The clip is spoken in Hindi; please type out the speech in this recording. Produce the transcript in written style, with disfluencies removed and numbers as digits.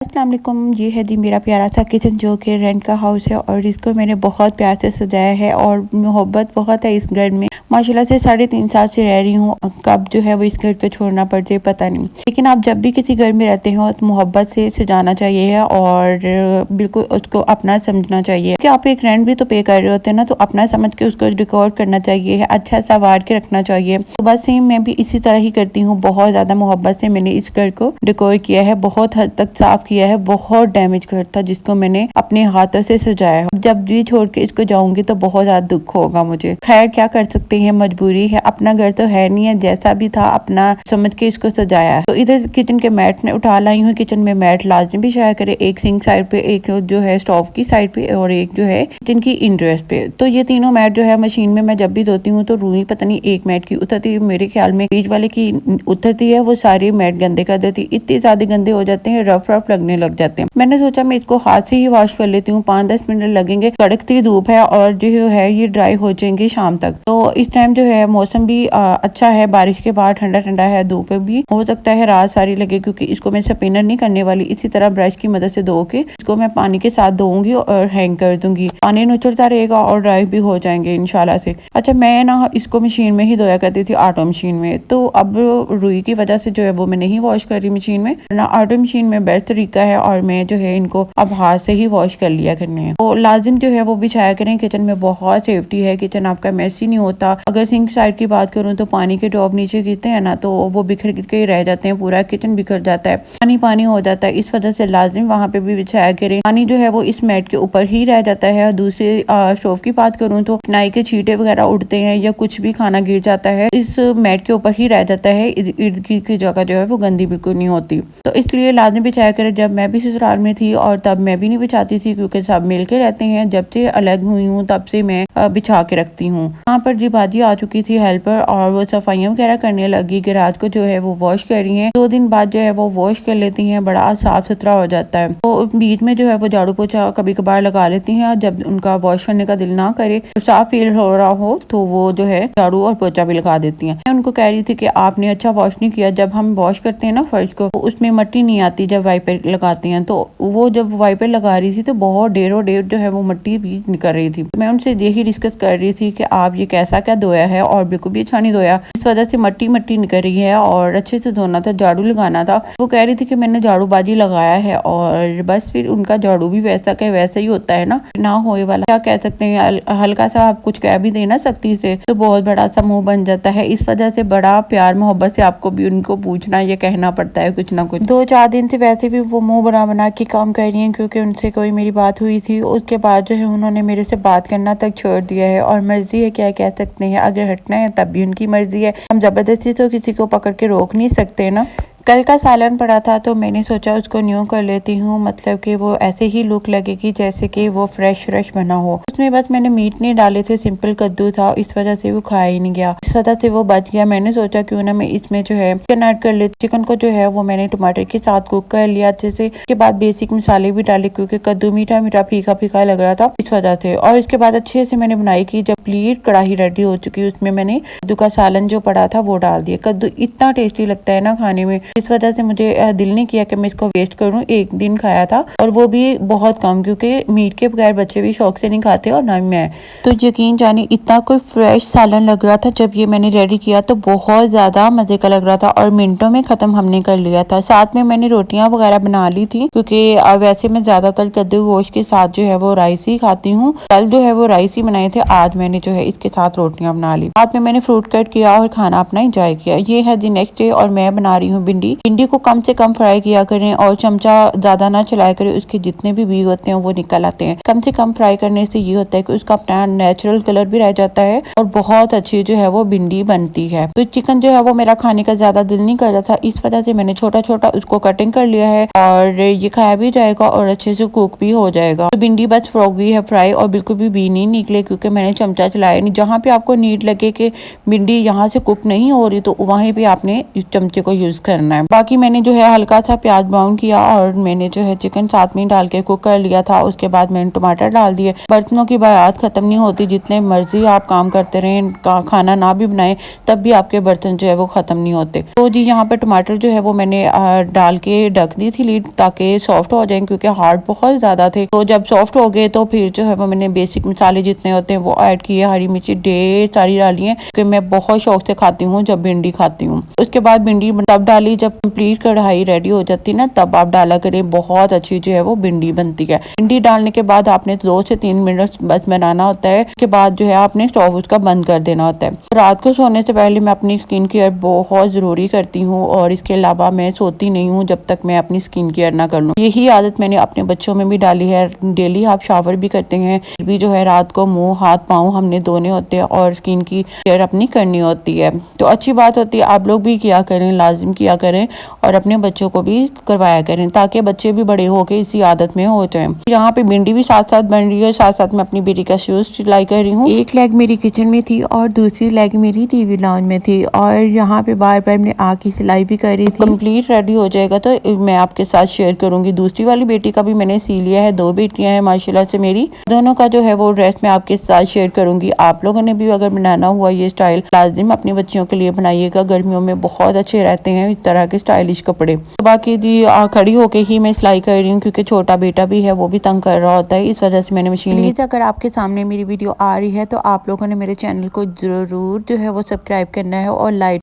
अस्सलाम वालेकुम। ये है जी मेरा प्यारा सा किचन जो कि रेंट का हाउस है और इसको मैंने बहुत प्यार से सजाया है और मोहब्बत बहुत है इस घर में। माशाल्लाह से 3.5 साल से रह रही हूँ। कब जो है वो इस घर को छोड़ना पड़ जाए पता नहीं, लेकिन आप जब भी किसी घर में रहते हो तो मोहब्बत से सजाना चाहिए और बिल्कुल उसको अपना समझना चाहिए कि आप एक रेंट भी तो पे कर रहे होते हैं ना, तो अपना समझ के उसको डेकोर करना चाहिए, अच्छा सा वार के रखना चाहिए। तो बस सेम मैं भी इसी तरह ही करती हूँ। बहुत ज्यादा मोहब्बत से मैंने इस घर को डेकोर किया है, बहुत हद तक साफ किया है। बहुत डैमेज घर था जिसको मैंने अपने हाथों से सजाया है। जब भी छोड़ के इसको जाऊंगी तो बहुत ज्यादा दुख होगा मुझे। खैर क्या कर सकते हैं, मजबूरी है, अपना घर तो है नहीं है, जैसा भी था अपना समझ के इसको सजाया है। तो इधर किचन के मैट ने उठा लाई हूँ। किचन में मैट लाजमी भी शाया करे, एक सिंक साइड पे, एक जो है स्टोव की साइड पे और एक जो है किचन की इंटरेस्ट पे। तो ये तीनों मैट जो है मशीन में मैं जब भी धोती हूँ तो रूई पता नहीं एक मैट की उतरती है, मेरे ख्याल में बीच वाले की उतरती है, वो सारे मैट गंदे कर देती, इतने ज्यादा गंदे हो जाते हैं, रफ रफ लगने लग जाते हैं। मैंने सोचा मैं इसको हाथ से ही वॉश कर लेती हूँ, 5-10 मिनट लगेंगे। कड़कती धूप है और जो है ये ड्राई हो जाएंगे शाम तक। तो इस टाइम जो है मौसम भी अच्छा है, बारिश के बाद ठंडा ठंडा है, धूप भी हो सकता है रात सारी लगे, क्योंकि इसको मैं स्पिनर नहीं करने वाली। इसी तरह ब्रश की मदद से धो के इसको मैं पानी के साथ धोऊंगी और हैंग कर दूंगी। पानी नुचड़ता रहेगा और ड्राई भी हो जाएंगे इंशाल्लाह से। अच्छा, मैं ना इसको मशीन में ही धोया करती थी, ऑटो मशीन में। तो अब रुई की वजह से जो है वो मैं नहीं वॉश कर रही मशीन में, ना ऑटो मशीन में बेस्ट तरीका है और मैं जो है इनको अब हाथ से ही वॉश कर लिया करने हैं। तो लाजिम जो है वो बिछाया करें। किचन में बहुत सेफ्टी है, किचन आपका मैसी नहीं होता। अगर सिंक साइड की बात करूं तो पानी के ड्रॉप नीचे गिरते हैं ना, तो वो बिखर के रह जाते हैं, पूरा किचन बिखर जाता है, पानी पानी हो जाता है। इस वजह से लाजिम वहाँ पे भी बिछाया करें। पानी जो है वो इस मैट के ऊपर ही रह जाता है। दूसरे स्टोव की बात करूँ तो नाई के छींटे वगैरह उड़ते हैं या कुछ भी खाना गिर जाता है, इस मैट के ऊपर ही रह जाता है। इर्द गिर्द की जगह जो है वो गंदी बिल्कुल नहीं होती। तो इसलिए लाजिम बिछाया करें। जब मैं भी ससुराल में थी और तब मैं भी नहीं बिछाती थी, क्योंकि सब मिल के रहते हैं। जब से अलग हुई हूँ तब से मैं बिछा के रखती हूँ। यहाँ पर जी बाजी आ चुकी थी हेल्पर और वो सफाइयाँ वगैरह करने लगी। गैराज को जो है वो वॉश कर रही है। 2 दिन बाद जो है वो वॉश कर लेती हैं, बड़ा साफ सुथरा हो जाता है। तो बीच में जो है वो झाड़ू पोछा कभी कभार लगा लेती हैं। जब उनका वॉश करने का दिल ना करे, तो साफ फील हो रहा हो, तो वो जो है झाड़ू और पोछा भी लगा देती हैं। मैं उनको कह रही थी कि आपने अच्छा वॉश नहीं किया। जब हम वॉश करते हैं ना फर्श को, तो उसमें मट्टी नहीं आती जब वाइपर लगाते हैं। तो वो जब वाइपर लगा रही थी तो बहुत ढेरों ढेर जो है वो मट्टी भी निकल रही थी। मैं उनसे यही डिस्कस कर रही थी कि आप ये कैसा क्या धोया है, और बिल्कुल भी अच्छा नहीं धोया, इस वजह से मट्टी मट्टी निकल रही है और अच्छे से धोना था, झाड़ू लगाना था। वो कह रही थी कि मैंने झाड़ू बाजी लगाया है और बस। फिर उनका झाड़ू भी वैसा के वैसा ही होता है ना होए वाला, क्या कह सकते हैं, हल्का सा आप कुछ कह भी देना सख्ती से तो बहुत बड़ा सा मुंह बन जाता है। इस वजह से बड़ा प्यार मोहब्बत से आपको भी उनको पूछना या कहना पड़ता है कुछ ना कुछ। 2-4 दिन से वैसे भी वो मुंह बना बना के काम कर रही हैं, क्योंकि उनसे कोई मेरी बात हुई थी। उसके बाद जो है उन्होंने मेरे से बात करना तक छोड़ दिया है। और मर्जी है, क्या कह सकते हैं, अगर हटना है तब भी उनकी मर्जी है। हम जबरदस्ती तो किसी को पकड़ के रोक नहीं सकते ना। कल का सालन पड़ा था तो मैंने सोचा उसको न्यू कर लेती हूँ, मतलब कि वो ऐसे ही लुक लगेगी जैसे कि वो फ्रेश फ्रेश बना हो। उसमें बस मैंने मीट नहीं डाले थे, सिंपल कद्दू था, इस वजह से वो खाया ही नहीं गया, इस वजह से वो बच गया। मैंने सोचा क्यों ना मैं इसमें जो है चिकन ऐड कर लेती। चिकन को जो है वो मैंने टमाटर के साथ कुक कर लिया अच्छे से। उसके बाद बेसिक मसाले भी डाले, क्योंकि कद्दू मीठा मीठा फीका फीका लग रहा था, इस वजह से। और इसके बाद अच्छे से मैंने बनाई की। जब प्लेट कढ़ाई रेडी हो चुकी, उसमें मैंने कद्दू का सालन जो पड़ा था वो डाल दिया। कद्दू इतना टेस्टी लगता है ना खाने में, इस वजह से मुझे दिल नहीं किया कि मैं इसको वेस्ट करूं। एक दिन खाया था और वो भी बहुत कम, क्योंकि मीट के बगैर बच्चे भी शौक से नहीं खाते और ना मैं। तो यकीन जाने इतना कोई फ्रेश सालन लग रहा था। जब ये मैंने रेडी किया तो बहुत ज्यादा मजे का लग रहा था और मिनटों में खत्म हमने कर लिया था। साथ में मैंने रोटियां वगैरह बना ली थी, क्योंकि वैसे मैं ज्यादातर कद्दू गोश्त के साथ जो है वो राइस ही खाती हूँ। कल जो है वो राइस ही बनाए थे, आज मैंने जो है इसके साथ रोटियां बना ली। बाद में मैंने फ्रूट कट किया और खाना अपना इंजॉय किया। ये है दी नेक्स्ट डे और मैं बना रही हूँ भिंडी। भिंडी को कम से कम फ्राई किया करें और चमचा ज्यादा ना चलाया करें, उसके जितने भी बीज होते हैं वो निकल आते हैं। कम से कम फ्राई करने से ये होता है कि उसका अपना नेचुरल कलर भी रह जाता है और बहुत अच्छी जो है वो भिंडी बनती है। तो चिकन जो है वो मेरा खाने का ज्यादा दिल नहीं कर रहा था, इस वजह से मैंने छोटा छोटा उसको कटिंग कर लिया है और ये खाया भी जाएगा और अच्छे से कुक भी हो जाएगा। तो भिंडी बस फ्रोगी है फ्राई और बिल्कुल भी बी नहीं निकले, क्योंकि मैंने चमचा चलाया नहीं। जहाँ पे आपको नीड लगे कि भिंडी यहाँ से कुक नहीं हो रही, तो वहीं पे आपने इस चमचे को यूज करना करना है। बाकी मैंने जो है हल्का सा प्याज ब्राउन किया और मैंने जो है चिकन साथ में डाल के कुक कर लिया था। उसके बाद मैंने टमाटर डाल दिए। बर्तनों की बात खत्म नहीं होती, जितने मर्जी आप काम करते रहें, खाना ना भी बनाए तब भी आपके बर्तन जो है वो खत्म नहीं होते। तो जी यहाँ पे टमाटर जो है वो मैंने डाल के ढक दी थी लीड, ताकि सॉफ्ट हो जाए, क्योंकि हार्ड बहुत ज्यादा थे। तो जब सॉफ्ट हो गए तो फिर जो है वो मैंने बेसिक मसाले जितने होते हैं वो ऐड किए। हरी मिर्ची ढेर सारी डाली है, क्योंकि मैं बहुत शौक से खाती हूँ जब भिंडी खाती हूँ। उसके बाद भिंडी तब डाली जब कंप्लीट कढ़ाई रेडी हो जाती ना, तब आप डाला करें, बहुत अच्छी जो है वो भिंडी बनती है। भिंडी डालने के बाद आपने 2 से 3 मिनट बस बनाना होता है। उसके बाद जो है आपने स्टोव उसका बंद कर देना होता है। रात को सोने से पहले मैं अपनी स्किन केयर बहुत जरूरी करती हूँ, और इसके अलावा मैं सोती नहीं हूँ जब तक मैं अपनी स्किन केयर ना कर लूँ। यही आदत मैंने अपने बच्चों में भी डाली है। डेली आप शावर भी करते हैं, भी जो है रात को मुंह हाथ पाँव हमने धोने होते हैं और स्किन की केयर अपनी करनी होती है। तो अच्छी बात होती है, आप लोग भी किया करें, लाजिम किया करें, और अपने बच्चों को भी करवाया करें, ताकि बच्चे भी बड़े होके इसी आदत में हो जाए। यहाँ पे भिंडी भी साथ साथ बन रही है, साथ साथ मैं अपनी बेटी का शूज सिलाई कर रही हूँ। एक लेग मेरी किचन में थी और दूसरी लेग मेरी टीवी लाउंज में थी, और यहाँ पे बार बार मैं आके सिलाई भी कर रही थी। कंप्लीट रेडी हो जाएगा तो मैं आपके साथ शेयर करूंगी। दूसरी वाली बेटी का भी मैंने सी लिया है, 2 बेटियां हैं माशाल्लाह से मेरी, दोनों का जो है वो ड्रेस मैं आपके साथ शेयर करूंगी। आप लोगों ने भी अगर बनाना हुआ ये स्टाइल, लाजिम अपने बच्चियों के लिए बनाइएगा, गर्मियों में बहुत अच्छे रहते हैं इस तरह के स्टाइलिश कपड़े। तो बाकी जी खड़ी होके ही मैं सिलाई कर रही हूँ, क्योंकि छोटा बेटा भी है, वो भी तंग कर रहा होता है, इस वजह से मैंने मशीन ली। अगर आपके सामने मेरी वीडियो आ रही है तो आप लोगों ने मेरे चैनल को जरूर जो है वो सब्सक्राइब करना है और लाइक